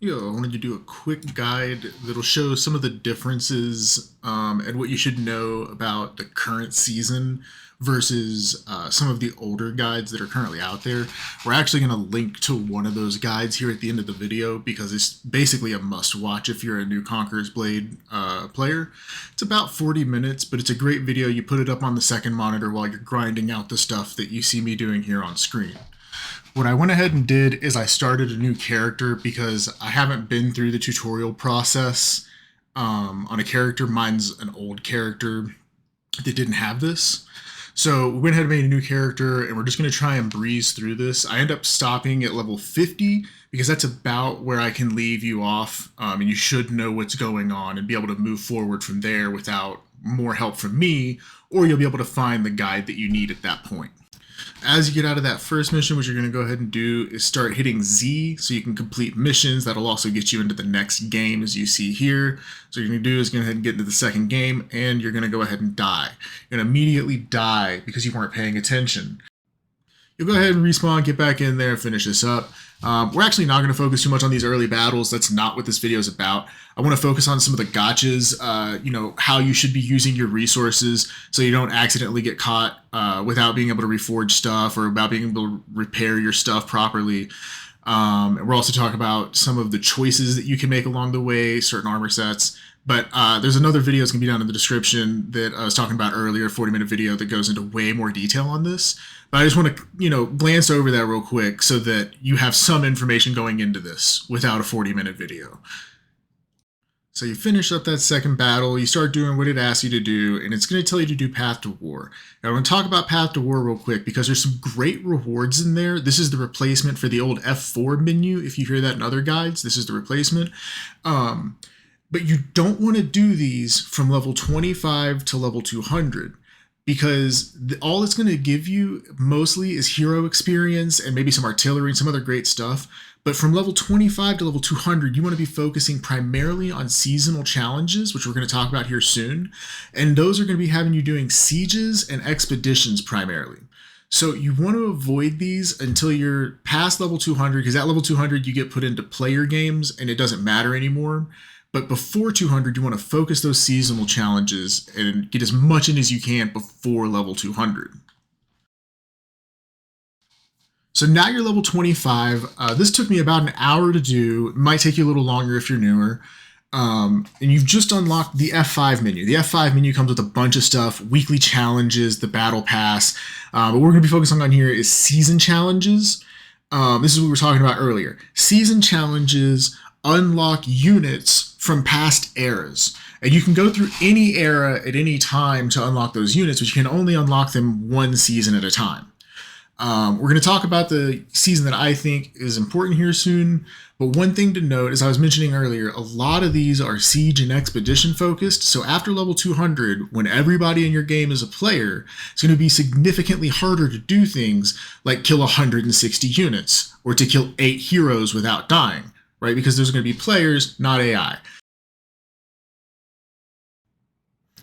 I wanted to do a quick guide that'll show some of the differences and what you should know about the current season versus some of the older guides that are currently out there. We're actually going to link to one of those guides here at the end of the video because it's basically a must watch if you're a new Conquerors Blade player. It's about 40 minutes, but it's a great video. You put it up on the second monitor while you're grinding out the stuff that you see me doing here on screen. What I went ahead and did is I started a new character because I haven't been through the tutorial process on a character. Mine's an old character that didn't have this. So we went ahead and made a new character and we're just going to try and breeze through this. I end up stopping at level 50 because that's about where I can leave you off and you should know what's going on and be able to move forward from there without more help from me, or you'll be able to find the guide that you need at that point. As you get out of that first mission, what you're going to go ahead and do is start hitting Z so you can complete missions. That'll also get you into the next game, as you see here. So what you're going to do is go ahead and get into the second game, and you're going to go ahead and die. You're going to immediately die because you weren't paying attention. You'll go ahead and respawn, get back in there, finish this up. We're actually not going to focus too much on these early battles. That's not what this video is about. I want to focus on some of the gotchas, how you should be using your resources so you don't accidentally get caught without being able to reforge stuff or without being able to repair your stuff properly. And we're also talking about some of the choices that you can make along the way, certain armor sets. But there's another video that's going to be down in the description that I was talking about earlier, a 40-minute video that goes into way more detail on this. But I just want to, glance over that real quick so that you have some information going into this without a 40-minute video. So you finish up that second battle, you start doing what it asks you to do, and it's going to tell you to do Path to War. Now, I want to talk about Path to War real quick because there's some great rewards in there. This is the replacement for the old F4 menu. If you hear that in other guides, this is the replacement. But you don't want to do these from level 25 to level 200 because all it's going to give you mostly is hero experience and maybe some artillery and some other great stuff. But from level 25 to level 200, you want to be focusing primarily on seasonal challenges, which we're going to talk about here soon. And those are going to be having you doing sieges and expeditions primarily. So you want to avoid these until you're past level 200, because at level 200, you get put into player games and it doesn't matter anymore. But before 200, you want to focus those seasonal challenges and get as much in as you can before level 200. So now you're level 25. This took me about an hour to do. It might take you a little longer if you're newer. And you've just unlocked the F5 menu. The F5 menu comes with a bunch of stuff, weekly challenges, the battle pass. But what we're going to be focusing on here is season challenges. This is what we were talking about earlier. Season challenges unlock units from past eras. And you can go through any era at any time to unlock those units, but you can only unlock them one season at a time. We're going to talk about the season that I think is important here soon, but one thing to note, as I was mentioning earlier, a lot of these are siege and expedition focused, so after level 200, when everybody in your game is a player, it's going to be significantly harder to do things like kill 160 units, or to kill 8 heroes without dying, right? Because there's going to be players, not AI.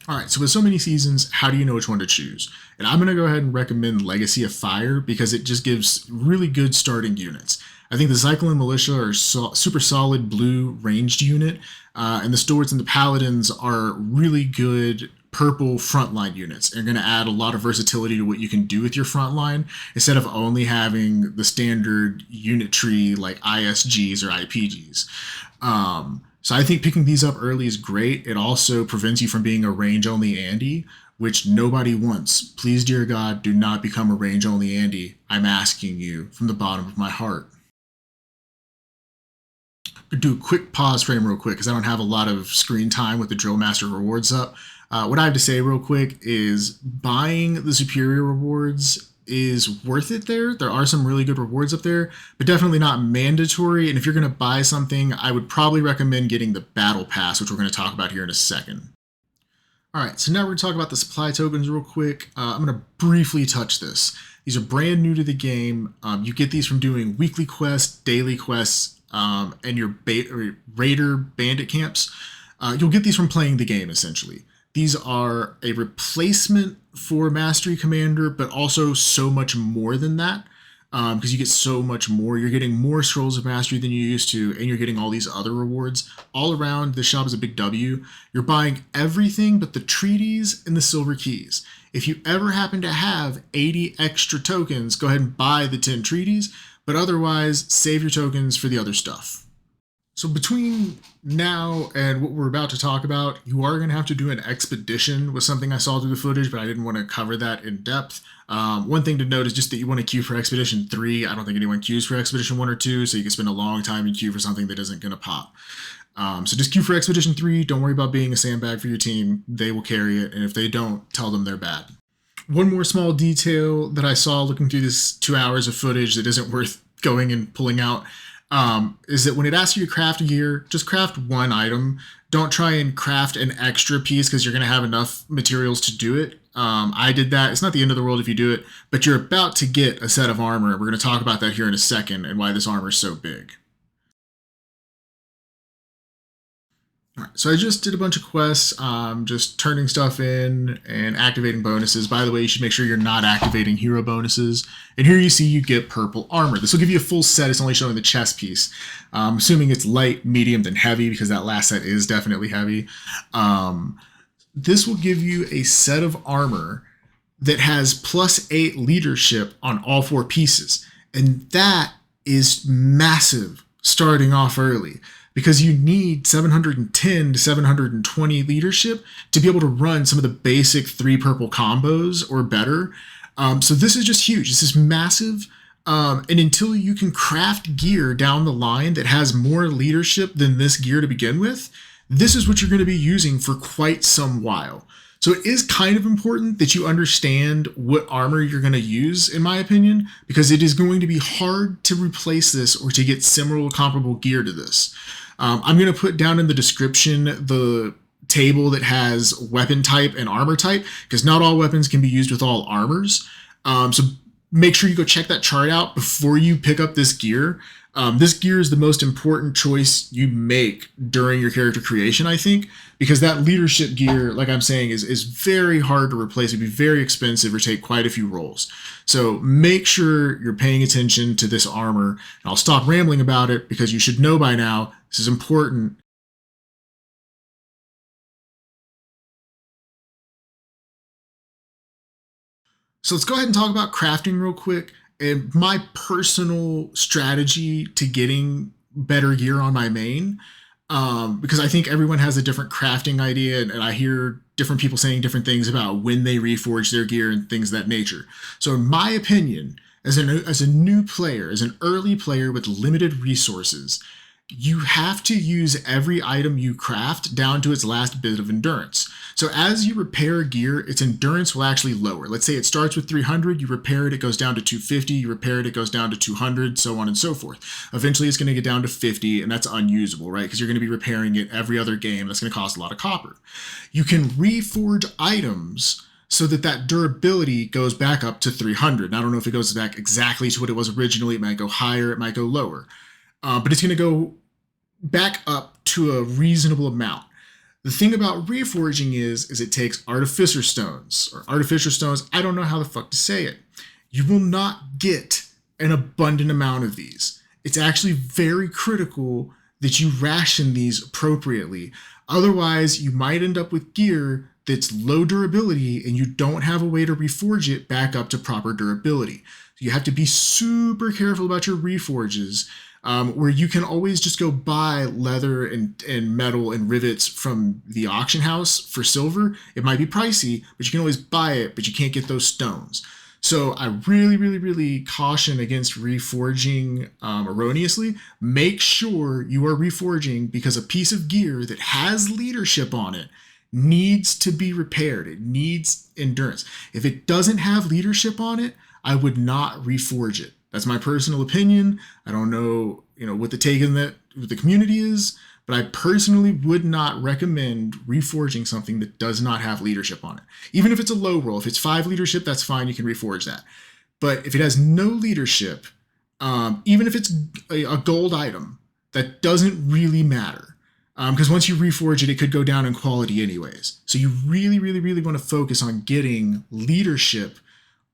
All right, so with so many seasons, how do you know which one to choose? And I'm going to go ahead and recommend Legacy of Fire because it just gives really good starting units. I think the Cyclone Militia are super solid blue ranged unit, and the Stewards and the Paladins are really good purple frontline units. They're going to add a lot of versatility to what you can do with your frontline instead of only having the standard unit tree like ISGs or IPGs. So I think picking these up early is great. It also prevents you from being a range-only Andy, which nobody wants. Please, dear God, do not become a range-only Andy. I'm asking you from the bottom of my heart. I'm going to do a quick pause frame real quick because I don't have a lot of screen time with the Drill Master rewards up. What I have to say real quick is buying the superior rewards is worth it there. There are some really good rewards up there, but definitely not mandatory. And if you're going to buy something, I would probably recommend getting the Battle Pass, which we're going to talk about here in a second. All right, so now we're going to talk about the supply tokens real quick. I'm going to briefly touch this. These are brand new to the game. You get these from doing weekly quests, daily quests, and your raider bandit camps. You'll get these from playing the game, essentially. These are a replacement for Mastery Commander, but also so much more than that. because you get so much more. You're getting more scrolls of mastery than you used to, and you're getting all these other rewards. All around, this shop is a big W. You're buying everything but the treaties and the silver keys. If you ever happen to have 80 extra tokens, go ahead and buy the 10 treaties, but otherwise, save your tokens for the other stuff. So between now and what we're about to talk about, you are going to have to do an expedition with something I saw through the footage, but I didn't want to cover that in depth. One thing to note is just that you want to queue for Expedition 3. I don't think anyone queues for Expedition 1 or 2, so you can spend a long time in queue for something that isn't going to pop. So just queue for Expedition 3. Don't worry about being a sandbag for your team. They will carry it, and if they don't, tell them they're bad. One more small detail that I saw looking through this 2 hours of footage that isn't worth going and pulling out is that when it asks you to craft gear, just craft one item. Don't try and craft an extra piece because you're going to have enough materials to do it. I did that. It's not the end of the world if you do it, but you're about to get a set of armor. We're going to talk about that here in a second and why this armor is so big. All right, so I just did a bunch of quests, just turning stuff in and activating bonuses. By the way, you should make sure you're not activating hero bonuses. And here you see you get purple armor. This will give you a full set. It's only showing the chest piece. Assuming it's light, medium, then heavy, because that last set is definitely heavy. This will give you a set of armor that has +8 leadership on all 4 pieces. And that is massive starting off early, because you need 710 to 720 leadership to be able to run some of the basic 3 purple combos or better. So this is just huge. This is massive. And until you can craft gear down the line that has more leadership than this gear to begin with, this is what you're going to be using for quite some while. So it is kind of important that you understand what armor you're going to use, in my opinion, because it is going to be hard to replace this or to get similar comparable gear to this. I'm going to put down in the description the table that has weapon type and armor type, because not all weapons can be used with all armors. So make sure you go check that chart out before you pick up this gear. This gear is the most important choice you make during your character creation, I think, because that leadership gear, like I'm saying, is very hard to replace. It'd be very expensive or take quite a few rolls. So make sure you're paying attention to this armor. And I'll stop rambling about it because you should know by now this is important. So let's go ahead and talk about crafting real quick. And my personal strategy to getting better gear on my main, because I think everyone has a different crafting idea, and I hear different people saying different things about when they reforge their gear and things of that nature. So in my opinion, as a new player, as an early player with limited resources, you have to use every item you craft down to its last bit of endurance. So as you repair gear, its endurance will actually lower. Let's say it starts with 300, you repair it, it goes down to 250, you repair it, it goes down to 200, so on and so forth. Eventually it's going to get down to 50, and that's unusable, right? Because you're going to be repairing it every other game. That's going to cost a lot of copper. You can reforge items so that that durability goes back up to 300. And I don't know if it goes back exactly to what it was originally. It might go higher, it might go lower. But it's going to go back up to a reasonable amount. The thing about reforging is it takes artificer stones, or artificer stones. I don't know how the fuck to say it. You will not get an abundant amount of these. It's actually very critical that you ration these appropriately. Otherwise, you might end up with gear that's low durability and you don't have a way to reforge it back up to proper durability. So you have to be super careful about your reforges. Where you can always just go buy leather and metal and rivets from the auction house for silver. It might be pricey, but you can always buy it, but you can't get those stones. So I really caution against reforging erroneously. Make sure you are reforging, because a piece of gear that has leadership on it needs to be repaired. It needs endurance. If it doesn't have leadership on it, I would not reforge it. That's my personal opinion. I don't know, what the take in that with the community is, but I personally would not recommend reforging something that does not have leadership on it. Even if it's a low roll, if it's 5 leadership, that's fine. You can reforge that. But if it has no leadership, even if it's a gold item, that doesn't really matter. Because once you reforge it, it could go down in quality anyways. So you really want to focus on getting leadership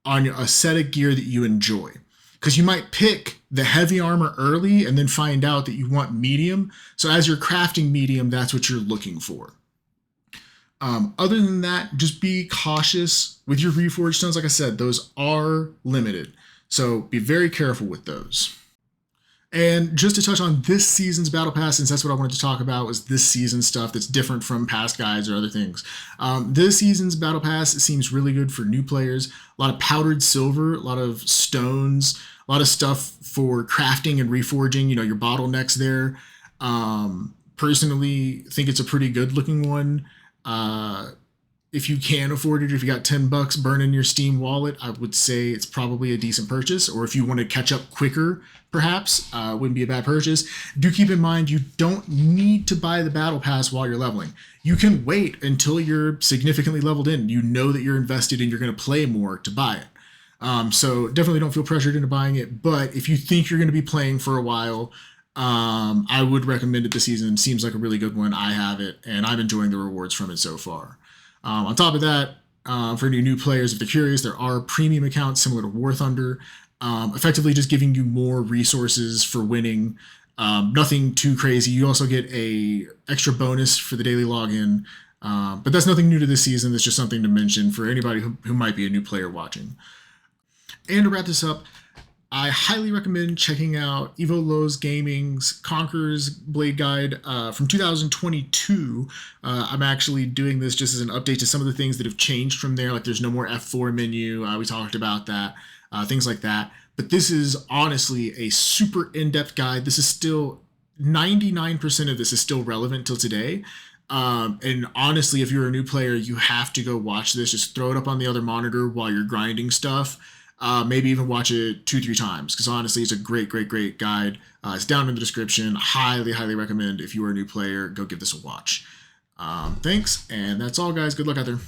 on a set of gear that you enjoy. because you might pick the heavy armor early and then find out that you want medium. So as you're crafting medium, that's what you're looking for. Other than that, just be cautious with your reforged stones. Like I said, those are limited. So be very careful with those. And just to touch on this season's battle pass, since that's what I wanted to talk about, was this season's stuff that's different from past guides or other things. This season's battle pass seems really good for new players. A lot of powdered silver, a lot of stones, a lot of stuff for crafting and reforging. You know, your bottlenecks there. Personally, think it's a pretty good looking one. If you can afford it, if you got $10 burning your Steam wallet, I would say it's probably a decent purchase. Or if you want to catch up quicker, perhaps, wouldn't be a bad purchase. Do keep in mind, you don't need to buy the battle pass while you're leveling. You can wait until you're significantly leveled in. You know that you're invested and you're going to play more to buy it. So definitely don't feel pressured into buying it. But if you think you're going to be playing for a while, I would recommend it this season. It seems like a really good one. I have it, and I'm enjoying the rewards from it so far. On top of that, for any new players, if they're curious, there are premium accounts similar to War Thunder, effectively just giving you more resources for winning. Nothing too crazy. You also get a extra bonus for the daily login, but that's nothing new to this season. That's just something to mention for anybody who might be a new player watching. And to wrap this up, I highly recommend checking out EVOs Gaming's Conquerors Blade Guide from 2022. I'm actually doing this just as an update to some of the things that have changed from there. Like there's no more F4 menu. We talked about that, things like that. But this is honestly a super in-depth guide. This is still 99% of this is still relevant till today. And honestly, if you're a new player, you have to go watch this. Just throw it up on the other monitor while you're grinding stuff. Maybe even watch it 2-3 times, because honestly, it's a great guide. It's down in the description. Highly recommend if you are a new player, go give this a watch. Thanks, and that's all, guys. Good luck out there.